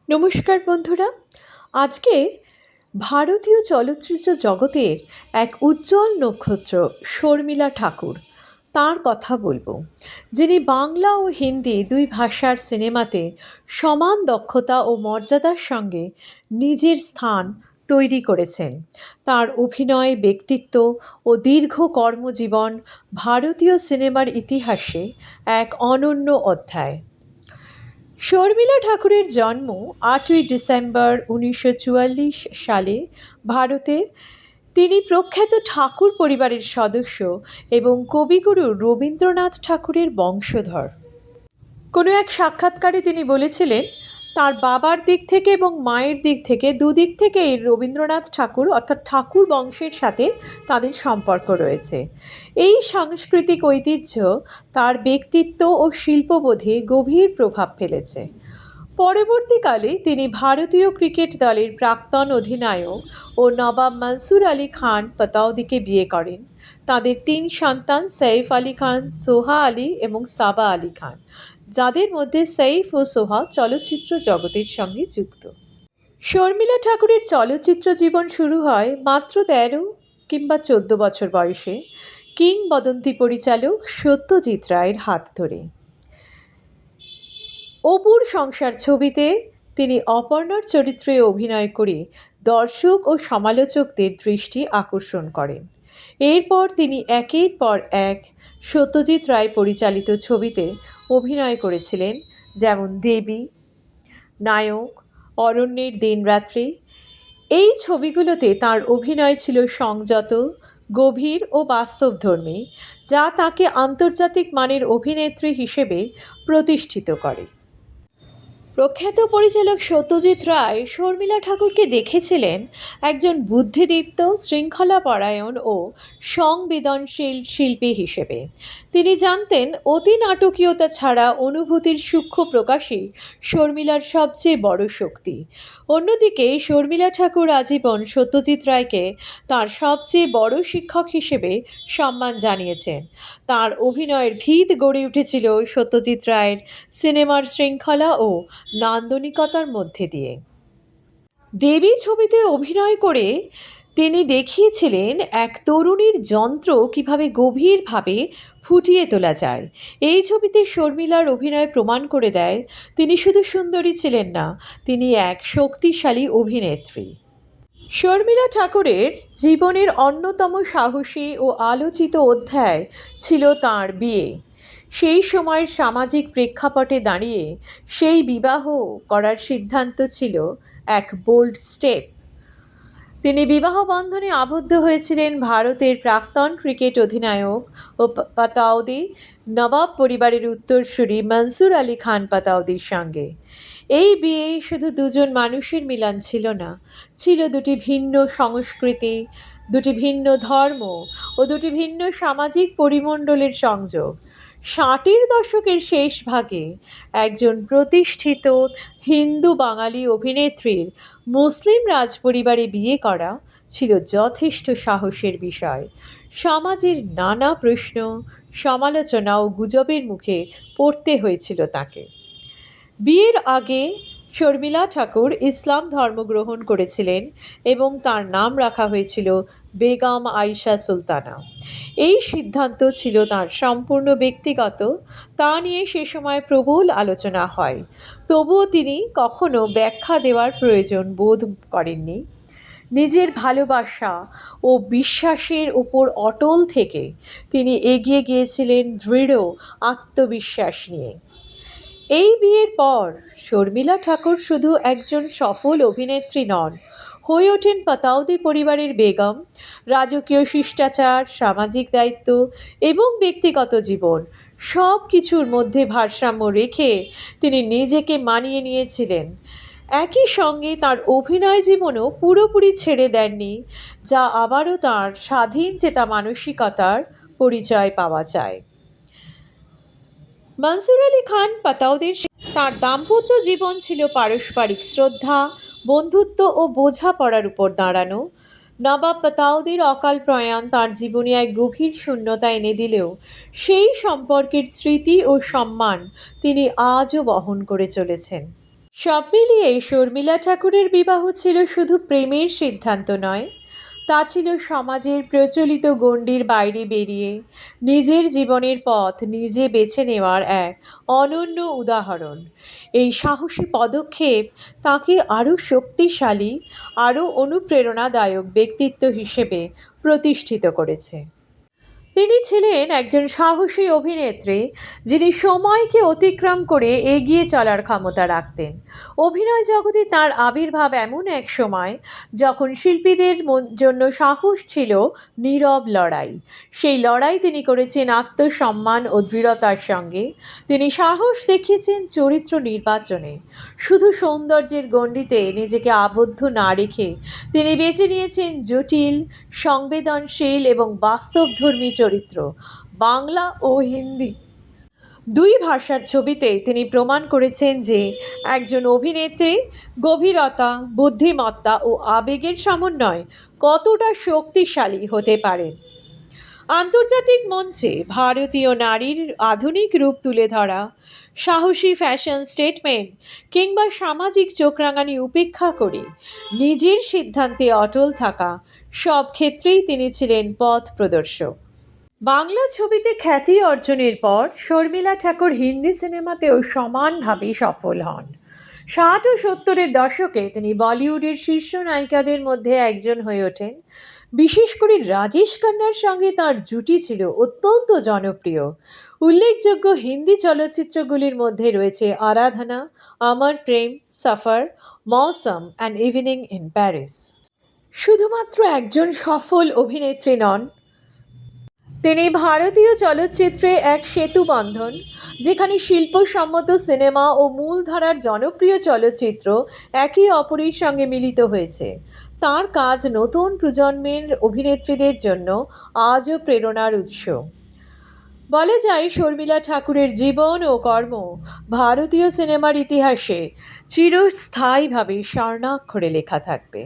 নমস্কার বন্ধুরা। আজকে ভারতীয় চলচ্চিত্র জগতের এক উজ্জ্বল নক্ষত্র শর্মিলা ঠাকুর তার কথা বলবো, যিনি বাংলা ও হিন্দি দুই ভাষার সিনেমাতে সমান দক্ষতা ও মর্যাদার সঙ্গে নিজের স্থান তৈরি করেছেন। তার অভিনয়, ব্যক্তিত্ব ও দীর্ঘ কর্মজীবন ভারতীয় সিনেমার ইতিহাসে এক অনন্য অধ্যায়। শর্মিলা ঠাকুরের জন্ম 8ই ডিসেম্বর 1944 সালে ভারতে। তিনি প্রখ্যাত ঠাকুর পরিবারের সদস্য এবং কবিগুরু রবীন্দ্রনাথ ঠাকুরের বংশধর। কোনো এক সাক্ষাৎকারে তিনি বলেছিলেন, তার বাবার দিক থেকে এবং মায়ের দিক থেকে দুদিক থেকেই রবীন্দ্রনাথ ঠাকুর অর্থাৎ ঠাকুর বংশের সাথে তাদের সম্পর্ক রয়েছে। এই সাংস্কৃতিক ঐতিহ্য তার ব্যক্তিত্ব ও শিল্পবোধে গভীর প্রভাব ফেলেছে। পরবর্তীকালে তিনি ভারতীয় ক্রিকেট দলের প্রাক্তন অধিনায়ক ও নবাব মনসুর আলী খান পাতাউদিকে বিয়ে করেন। তাদের 3 সন্তান সৈফ আলী খান, সোহা আলী এবং সাবা আলী খান, যাদের মধ্যে সৈফ ও সোহা চলচ্চিত্র জগতের সঙ্গে যুক্ত। শর্মিলা ঠাকুরের চলচ্চিত্র জীবন শুরু হয় মাত্র 13 কিংবা 14 বছর বয়সে কিংবদন্তি পরিচালক সত্যজিৎ রায়ের হাত ধরে। অপুর সংসার ছবিতে তিনি অপর্ণার চরিত্রে অভিনয় করে দর্শক ও সমালোচকদের দৃষ্টি আকর্ষণ করেন। এরপর তিনি একের পর এক সত্যজিৎ রায় পরিচালিত ছবিতে অভিনয় করেছিলেন, যেমন দেবী, নায়ক, অরণ্যের দিনরাত্রি। এই ছবিগুলোতে তার অভিনয় ছিল সংযত, গভীর ও বাস্তবধর্মী, যা তাকে আন্তর্জাতিক মানের অভিনেত্রী হিসেবে প্রতিষ্ঠিত করে। প্রখ্যাত পরিচালক সত্যজিৎ রায় শর্মিলা ঠাকুরকে দেখেছিলেন একজন বুদ্ধিদীপ্ত, শৃঙ্খলাপরায়ণ ও সংবেদনশীল শিল্পী হিসেবে। তিনি জানতেন অতি নাটকীয়তা ছাড়া অনুভূতির সূক্ষ্ম প্রকাশই শর্মিলার সবচেয়ে বড় শক্তি। অন্যদিকে শর্মিলা ঠাকুর আজীবন সত্যজিৎ রায়কে তার সবচেয়ে বড় শিক্ষক হিসেবে সম্মান জানিয়েছেন। তার অভিনয়ের ভিত গড়ে উঠেছিল সত্যজিৎ রায়ের সিনেমার শৃঙ্খলা ও নান্দনিকতার মধ্যে দিয়ে। দেবী ছবিতে অভিনয় করে তিনি দেখিয়েছিলেন এক তরুণীর যন্ত্র কিভাবে গভীরভাবে ফুটিয়ে তোলা যায়। এই ছবিতে শর্মিলার অভিনয় প্রমাণ করে দেয় তিনি শুধু সুন্দরী ছিলেন না, তিনি এক শক্তিশালী অভিনেত্রী। শর্মিলা ঠাকুরের জীবনের অন্যতম সাহসী ও আলোচিত অধ্যায় ছিল তাঁর বিয়ে। সেই সময়ের সামাজিক প্রেক্ষাপটে দাঁড়িয়ে সেই বিবাহ করার সিদ্ধান্ত ছিল এক বোল্ড স্টেপ। তিনি বিবাহ বন্ধনে আবদ্ধ হয়েছিলেন ভারতের প্রাক্তন ক্রিকেট অধিনায়ক ও পাতাউদি নবাব পরিবারের উত্তরসূরি মনসুর আলী খান পাতাউদির সঙ্গে। এই বিয়ে শুধু দুজন মানুষের মিলন ছিল না, ছিল দুটি ভিন্ন সংস্কৃতি, দুটি ভিন্ন ধর্ম ও দুটি ভিন্ন সামাজিক পরিমণ্ডলের সংযোগ। 60-এর দশকের শেষ ভাগে একজন প্রতিষ্ঠিত হিন্দু বাঙালি অভিনেত্রীর মুসলিম রাজপরিবারে বিয়ে করা ছিল যথেষ্ট সাহসের বিষয়। সমাজের নানা প্রশ্ন, সমালোচনা ও গুজবের মুখে পড়তে হয়েছিল তাকে। বিয়ের আগে শর্মিলা ঠাকুর ইসলাম ধর্ম গ্রহণ করেছিলেন এবং তার নাম রাখা হয়েছিল বেগম আয়েশা সুলতানা। এই সিদ্ধান্ত ছিল তার সম্পূর্ণ ব্যক্তিগত, তা নিয়ে সে সময় প্রবল আলোচনা হয়। তবুও তিনি কখনো ব্যাখ্যা দেওয়ার প্রয়োজন বোধ করেননি। নিজের ভালোবাসা ও বিশ্বাসের উপর অটল থেকে তিনি এগিয়ে গিয়েছিলেন দৃঢ় আত্মবিশ্বাস নিয়ে। এই বিয়ের পর শর্মিলা ঠাকুর শুধু একজন সফল অভিনেত্রী নন, হয়ে ওঠেন পাতাউদি পরিবারের বেগম। রাজকীয় শিষ্টাচার, সামাজিক দায়িত্ব এবং ব্যক্তিগত জীবন সব কিছুর মধ্যে ভারসাম্য রেখে তিনি নিজেকে মানিয়ে নিয়েছিলেন। একই সঙ্গে তার অভিনয় জীবনও পুরোপুরি ছেড়ে দেননি, যা আবারও তার স্বাধীন চেতা মানসিকতার পরিচয় পাওয়া যায়। মনসুর আলী খান পাতাউদির তাঁর দাম্পত্য জীবন ছিল পারস্পরিক শ্রদ্ধা, বন্ধুত্ব ও বোঝাপড়ার উপর দাঁড়ানো। নবাব পাতাউদির অকাল প্রয়াণ তাঁর জীবনে এক গভীর শূন্যতা এনে দিলেও সেই সম্পর্কের স্মৃতি ও সম্মান তিনি আজও বহন করে চলেছেন। সব মিলিয়ে শর্মিলা ঠাকুরের বিবাহ ছিল শুধু প্রেমের সিদ্ধান্ত নয়, তা ছিল সমাজের প্রচলিত গণ্ডির বাইরে বেরিয়ে নিজের জীবনের পথ নিজে বেছে নেওয়ার এক অনন্য উদাহরণ। এই সাহসী পদক্ষেপ তাকে আরও শক্তিশালী, আরও অনুপ্রেরণাদায়ক ব্যক্তিত্ব হিসেবে প্রতিষ্ঠিত করেছে। তিনি ছিলেন একজন সাহসী অভিনেত্রী, যিনি সময়কে অতিক্রম করে এগিয়ে চলার ক্ষমতা রাখতেন। অভিনয় জগতে তার আবির্ভাব এমন এক সময় যখন শিল্পীদের জন্য সাহস ছিল নীরব লড়াই। সেই লড়াই তিনি করেছেন আত্মসম্মান ও দৃঢ়তার সঙ্গে। তিনি সাহস দেখিয়েছেন চরিত্র নির্বাচনে। শুধু সৌন্দর্যের গণ্ডিতে নিজেকে আবদ্ধ না রেখে তিনি বেছে নিয়েছেন জটিল, সংবেদনশীল এবং বাস্তবধর্মী চরিত্র। বাংলা ও হিন্দি দুই ভাষার ছবিতেই তিনি প্রমাণ করেছেন যে একজন অভিনেত্রী গভীরতা, বুদ্ধিমত্তা ও আবেগের সমন্বয় কতটা শক্তিশালী হতে পারেন। আন্তর্জাতিক মঞ্চে ভারতীয় নারীর আধুনিক রূপ তুলে ধরা, সাহসী ফ্যাশন স্টেটমেন্ট কিংবা সামাজিক চোখরাঙানি উপেক্ষা করে নিজের সিদ্ধান্তে অটল থাকা, সব ক্ষেত্রেই তিনি ছিলেন পথ প্রদর্শক। বাংলা ছবিতে খ্যাতি অর্জনের পর শর্মিলা ঠাকুর হিন্দি সিনেমাতেও সমানভাবে সফল হন। 60 ও 70-এর দশকে তিনি বলিউডের শীর্ষ নায়িকাদের মধ্যে একজন হয়ে ওঠেন। বিশেষ করে রাজেশ খান্নার সঙ্গে তার জুটি ছিল অত্যন্ত জনপ্রিয়। উল্লেখযোগ্য হিন্দি চলচ্চিত্রগুলির মধ্যে রয়েছে আরাধনা, আমার প্রেম, সফর, মৌসম অ্যান্ড ইভিনিং ইন প্যারিস। শুধুমাত্র একজন সফল অভিনেত্রী নন, তিনি ভারতীয় চলচ্চিত্রে এক সেতু বন্ধন, যেখানে শিল্পসম্মত সিনেমা ও মূলধারার জনপ্রিয় চলচ্চিত্র একে অপরের সঙ্গে মিলিত হয়েছে। তার কাজ নতুন প্রজন্মের অভিনেত্রীদের জন্য আজও প্রেরণার উৎস। বলা যায় শর্মিলা ঠাকুরের জীবন ও কর্ম ভারতীয় সিনেমার ইতিহাসে চিরস্থায়ীভাবে স্বর্ণাক্ষরে লেখা থাকবে।